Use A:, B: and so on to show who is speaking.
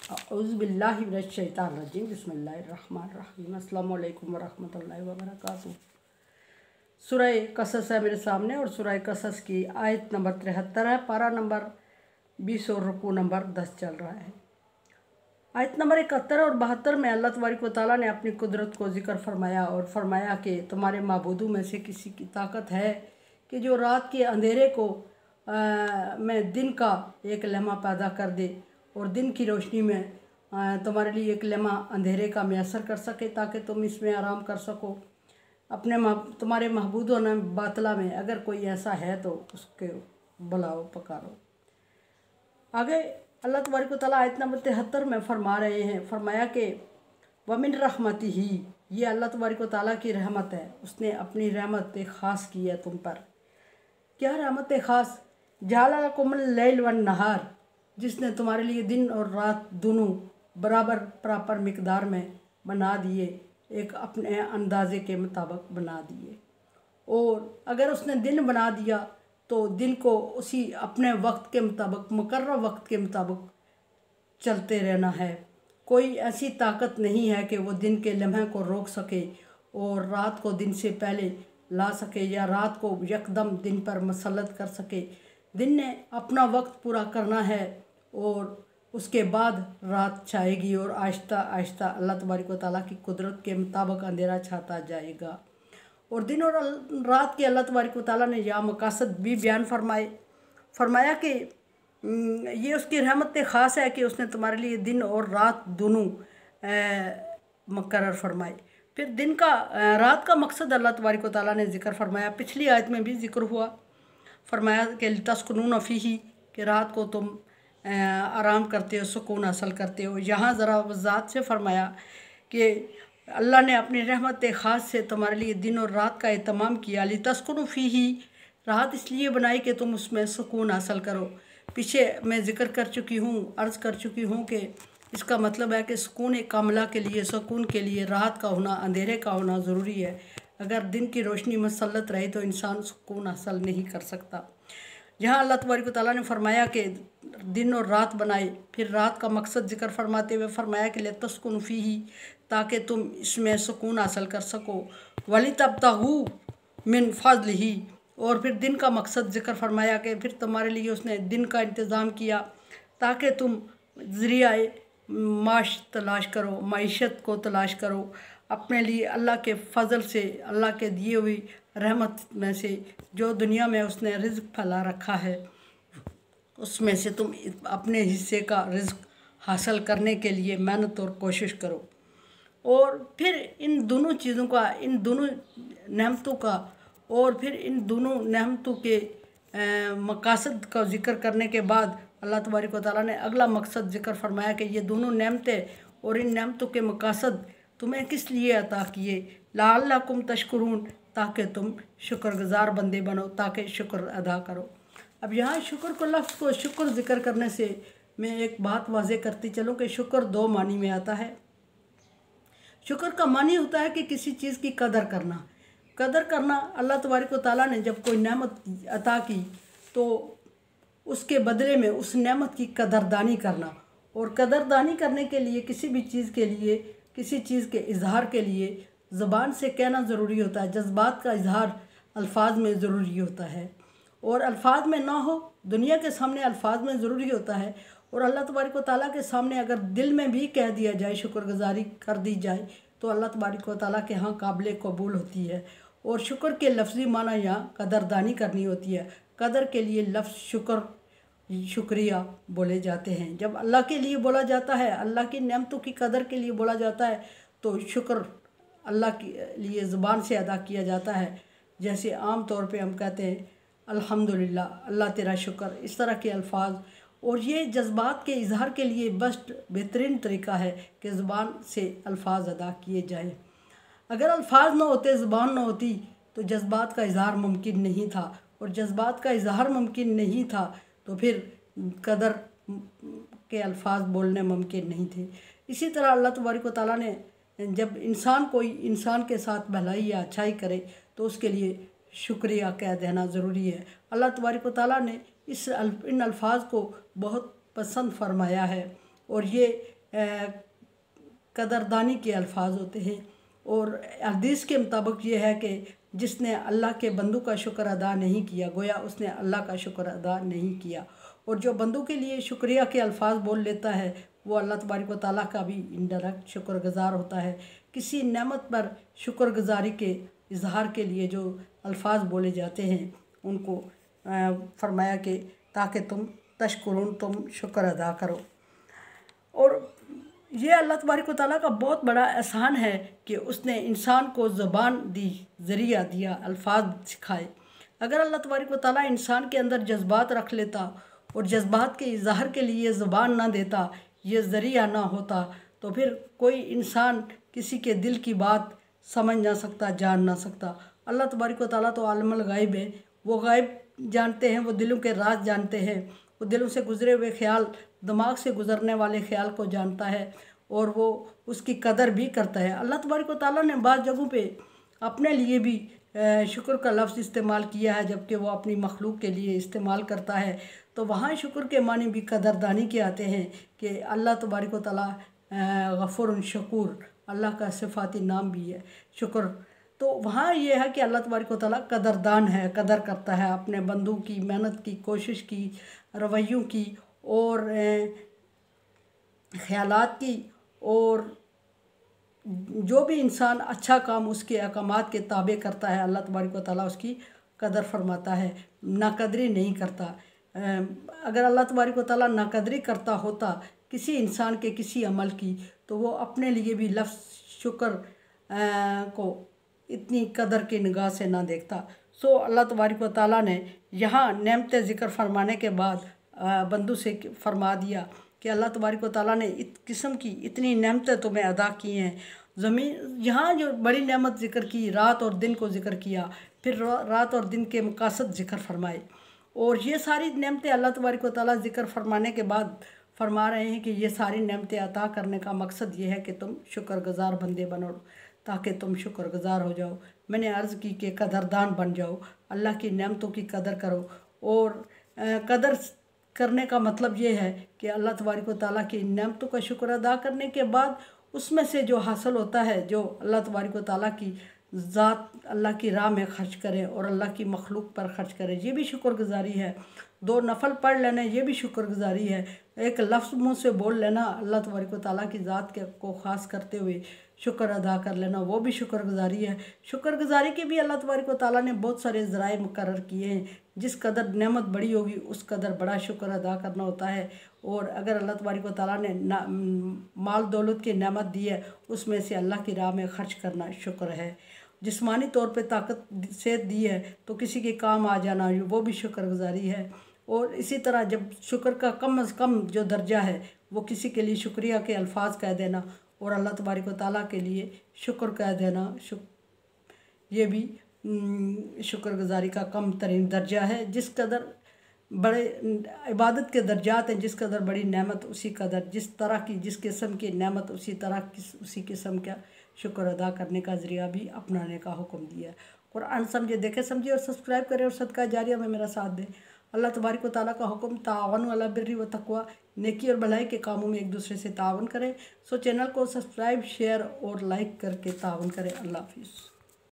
A: औज़ुबिल्लाहि मिनश्शैतानिर्रजीम बिस्मिल्लाहिर्रहमानिर्रहीम अस्सलामु अलैकुम वरहमतुल्लाहि वबरकातुहू। सूरह कसस है मेरे सामने और सूरह कसस की आयत नंबर 73 है, पारा नंबर 20 और रुकू नंबर 10 चल रहा है। आयत नंबर 71 और 72 में अल्लाह तबारक व तआला ने अपनी कुदरत को जिक्र फरमाया और फरमाया कि तुम्हारे माबूदों में से किसी की ताकत है कि जो रात के अंधेरे को में दिन का एक लम्हा पैदा कर दे और दिन की रोशनी में तुम्हारे लिए एक लम्हा अंधेरे का मैसर कर सके ताकि तुम इसमें आराम कर सको। अपने तुम्हारे महबूदों ने बातला में अगर कोई ऐसा है तो उसके बुलाओ पकारो। आगे अल्लाह तबारक व तआला आयत नंबर 73 में फरमा रहे हैं, फरमाया कि वमिन रहमतिही, ये अल्लाह तबारक व तआला की रहमत है, उसने अपनी रहमत ख़ास की है तुम पर। क्या रहमत ख़ास? जअल लकुमुल लैल वन नहार, जिसने तुम्हारे लिए दिन और रात दोनों बराबर मिकदार में बना दिए, एक अपने अंदाजे के मुताबिक बना दिए। और अगर उसने दिन बना दिया तो दिन को उसी अपने वक्त के मुताबिक मुकर्रर वक्त के मुताबिक चलते रहना है। कोई ऐसी ताकत नहीं है कि वो दिन के लम्हे को रोक सके और रात को दिन से पहले ला सके या रात को यकदम दिन पर मसलत कर सके। दिन ने अपना वक्त पूरा करना है और उसके बाद रात छाएगी और आहिस्ता आहिस्ता अल्लाह तबारक व तआला की कुदरत के मुताबिक अंधेरा छाता जाएगा। और दिन और रात के अल्लाह तबारक व तआला ने या मकासद भी बयान फरमाया कि ये उसकी रहमत ख़ास है कि उसने तुम्हारे लिए दिन और रात दोनों मुकर्रर फरमाए। फिर दिन का रात का मकसद अल्लाह तबारक व तआला ने ज़िक्र फरमाया, पिछली आयत में भी ज़िक्र हुआ, फरमाया कि तस्कुनून फ़ीही, कि रात को तुम आराम करते हो, सुकून हासिल करते हो। यहाँ ज़रा वज़ाहत से फरमाया कि अल्लाह ने अपनी रहमत ख़ास से तुम्हारे लिए दिन और रात का एहतमाम किया। लितस्कुनू फ़ीही, रात इसलिए बनाई कि तुम उसमें सुकून हासिल करो। पीछे मैं ज़िक्र कर चुकी हूँ, अर्ज़ कर चुकी हूँ कि इसका मतलब है कि सुकून कामिला के लिए, सुकून के लिए रात का होना, अंधेरे का होना ज़रूरी है। अगर दिन की रोशनी मुसल्लत रहे तो इंसान सुकून हासिल नहीं कर सकता। जहाँ अल्लाह तबारक व तआला ने फरमाया कि दिन और रात बनाए, फिर रात का मकसद जिक्र फरमाते हुए फरमाया कि लितस्कुनू फ़ीही, ताकि तुम इसमें सुकून हासिल कर सको। वलितब्तगू मिन फ़ज़लिही, और फिर दिन का मकसद जिक्र फरमाया कि फिर तुम्हारे लिए उसने दिन का इंतज़ाम किया ताकि तुम ज़रियाए माश तलाश करो, मईशत को तलाश करो अपने लिए अल्लाह के फ़ज़ल से, अल्लाह के दिए हुई रहमत में से जो दुनिया में उसने रिज़्क़ फैला रखा है, उसमें से तुम अपने हिस्से का रिज़्क़ हासिल करने के लिए मेहनत और कोशिश करो। और फिर इन दोनों चीज़ों का, इन दोनों नेमतों का और फिर इन दोनों नेमतों के मकासद का ज़िक्र करने के बाद अल्लाह तबारक व तआला ने अगला मकसद ज़िक्र फरमाया कि ये दोनों नेमतें और इन नेमतों के मकासद तुम्हें किस लिए अता किए, लअल्लकुम तशकुरून, ताकि तुम शुक्रगुज़ार बंदे बनो, ताकि शुक्र अदा करो। अब यहाँ शुक्र को लफ्ज़ को शुक्र ज़िक्र करने से मैं एक बात वाज़े करती चलूँ कि शुक्र दो मानी में आता है। शुक्र का मानी होता है कि किसी चीज़ की कदर करना। कदर करना, अल्लाह तबारक व तआला ने जब कोई नेमत अता की तो उसके बदले में उस नेमत की कदरदानी करना। और कदरदानी करने के लिए किसी भी चीज़ के लिए, किसी चीज़ के इजहार के लिए ज़बान से कहना ज़रूरी होता है, जज्बात का इजहार अल्फाज में ज़रूरी होता है। और अल्फाज में ना हो, दुनिया के सामने अल्फाज में ज़रूरी होता है, और अल्लाह तबारक व तआला के सामने अगर दिल में भी कह दिया जाए, शुक्रगुज़ारी कर दी जाए तो अल्लाह तबारक व तआला के यहाँ काबिल कबूल होती है। और शुक्र के लफ्ज़ी माना यहाँ कदरदानी करनी होती है। कदर के लिए लफ्ज़ शुक्र, शुक्रिया बोले जाते हैं। जब अल्लाह के लिए बोला जाता है, अल्लाह की नेमतों की कदर के लिए बोला जाता है तो शुक्र अल्लाह के लिए ज़ुबान से अदा किया जाता है। जैसे आम तौर पे हम कहते हैं अल्हम्दुलिल्लाह, अल्लाह तेरा शुक्र, इस तरह के अल्फाज। और ये जज्बात के इजहार के लिए बेस्ट बेहतरीन तरीका है कि ज़ुबान से अल्फाज अदा किए जाएँ। अगर अल्फाज न होते, ज़ुबान न होती तो जज्बात का इजहार मुमकिन नहीं था, और जज्बात का इजहार मुमकिन नहीं था तो फिर कदर के अल्फाज बोलने मुमकिन नहीं थे। इसी तरह अल्लाह तबारक व तआला ने जब कोई इंसान के साथ भलाई या अच्छाई करे तो उसके लिए शुक्रिया कह देना ज़रूरी है। अल्लाह तबारक व तआला ने इन अल्फाज को बहुत पसंद फरमाया है, और ये कदरदानी के अल्फाज होते हैं। और हदीस के मुताबिक ये है कि जिसने अल्लाह के बंदों का शुक्र अदा नहीं किया गोया उसने अल्लाह का शुक्र अदा नहीं किया। और जो बंदों के लिए शुक्रिया के अल्फाज बोल लेता है वो अल्लाह तबारक व तआला का भी इंडायरेक्ट शुक्रगुजार होता है। किसी नेमत पर शुक्रगुजारी के इजहार के लिए जो अल्फाज बोले जाते हैं उनको फरमाया कि ताकि तुम तशकुरून, तुम शुक्र अदा करो। और ये अल्लाह तबारक व तआला का बहुत बड़ा एहसान है कि उसने इंसान को ज़बान दी, ज़रिया दिया, अल्फाज सिखाए। अगर अल्लाह तबारक व तआला इंसान के अंदर जज्बात रख लेता और जज्बात के इजहार के लिए ज़बान ना देता, ये ज़रिया ना होता, तो फिर कोई इंसान किसी के दिल की बात समझ ना सकता, जान ना सकता। अल्लाह तबारक व तआला तो आलमुल गायब है, वो गायब जानते हैं, वो दिलों के राज जानते हैं, वो दिलों से गुज़रे हुए ख्याल, दिमाग से गुज़रने वाले ख्याल को जानता है और वो उसकी कदर भी करता है। अल्लाह तबारक व तआला ने बाज़ जगहों पे अपने लिए भी शुक्र का लफ्ज़ इस्तेमाल किया है, जबकि वो अपनी मखलूक के लिए इस्तेमाल करता है। तो वहाँ शुक्र के मानी भी कदरदानी के आते हैं कि अल्लाह तबारक व तआला गफ़ूर शकूर, अल्लाह का सिफ़ाती नाम भी है शुक्र। तो वहाँ ये है कि अल्लाह तबारक व तआला कदरदान है, कदर करता है अपने बंदों की मेहनत की, कोशिश की, रवैयों की और ख़यालात की। और जो भी इंसान अच्छा काम उसके अहकामात के ताबे करता है अल्लाह तबारक व तआला उसकी कदर फरमाता है, नाकदरी नहीं करता। अगर अल्लाह तबारक व तआला नाकदरी करता होता किसी इंसान के किसी अमल की तो वो अपने लिए भी लफ्ज़ शुक्र को इतनी कदर की निगाह से ना देखता। सो अल्लाह तबारक व तआला ने यहाँ नेमत ज़िक्र फरमाने के बाद बंदों से फरमा दिया कि अल्लाह तबारक व तआला ने इस किस्म की इतनी नेमतें तुम्हें अदा की हैं। ज़मीन यहाँ जो बड़ी नेमत ज़िक्र की, रात और दिन को ज़िक्र किया, फिर रात और दिन के मकासद ज़िक्र फरमाए। और ये सारी नेमतें अल्लाह तबारक व तआला ज़िक्र फरमाने के बाद फरमा रहे हैं कि ये सारी नेमतें अता करने का मकसद ये है कि तुम शुक्रगुजार बंदे बनो, ताकि तुम शुक्रगुजार हो जाओ। मैंने अर्ज़ की कि कदरदान बन जाओ, अल्लाह की नेमतों की कदर करो। और कदर करने का मतलब ये है कि अल्लाह तबारक व तआला की नेमतों का शुक्र अदा करने के बाद उसमें से जो हासिल होता है, जो अल्लाह तबारक व तआला की ज़ात, अल्लाह की राह में खर्च करें और अल्लाह की मखलूक पर खर्च करें, ये भी शुक्रगुजारी है। 2 नफल पढ़ लेना ये भी शुक्रगुजारी है। एक लफ्ज़ मुँह से बोल लेना, अल्लाह तबारक व तआला की ज़ात के को ख़ास करते हुए शुक्र अदा कर लेना, वो भी शुक्रगुजारी है। शुक्रगुजारी के भी अल्लाह तबारक व तआला ने बहुत सारे ज़राए मुकर्रर किए हैं। जिस कदर नेमत बड़ी होगी उस कदर बड़ा शुक्र अदा करना होता है। और अगर अल्लाह तबारक व तआला ने माल दौलत की नेमत दी है उसमें से अल्लाह की राह में खर्च करना शुक्र है। जिस्मानी तौर पे ताकत सेहत दी है तो किसी के काम आ जाना वो भी शुक्रगुजारी है। और इसी तरह जब शुक्र का कम अज़ कम जो दर्जा है वो किसी के लिए शुक्रिया के अल्फाज कह देना और अल्लाह तबारक व तआला के लिए शुक्र कह देना, ये भी शुक्रगुजारी का कम तरीन दर्जा है। जिस कदर बड़े इबादत के दर्जात हैं, जिस कदर बड़ी नेमत उसी कदर, जिस तरह की जिस किस्म की नेमत उसी तरह उसी किस्म का शुक्र अदा करने का ज़रिया भी अपनाने का हुक्म दिया है। कुरान समझे, देखे समझे और सब्सक्राइब करें और सदका जारिया में मेरा साथ दें। अल्लाह तबारक व तआला का हुक्म ताअवनु अला बिर्रि व तक़वा, नेकी और भलाई के कामों में एक दूसरे से तावन करें। सो चैनल को सब्सक्राइब, शेयर और लाइक करके तावन करें। अल्लाह हाफिज़।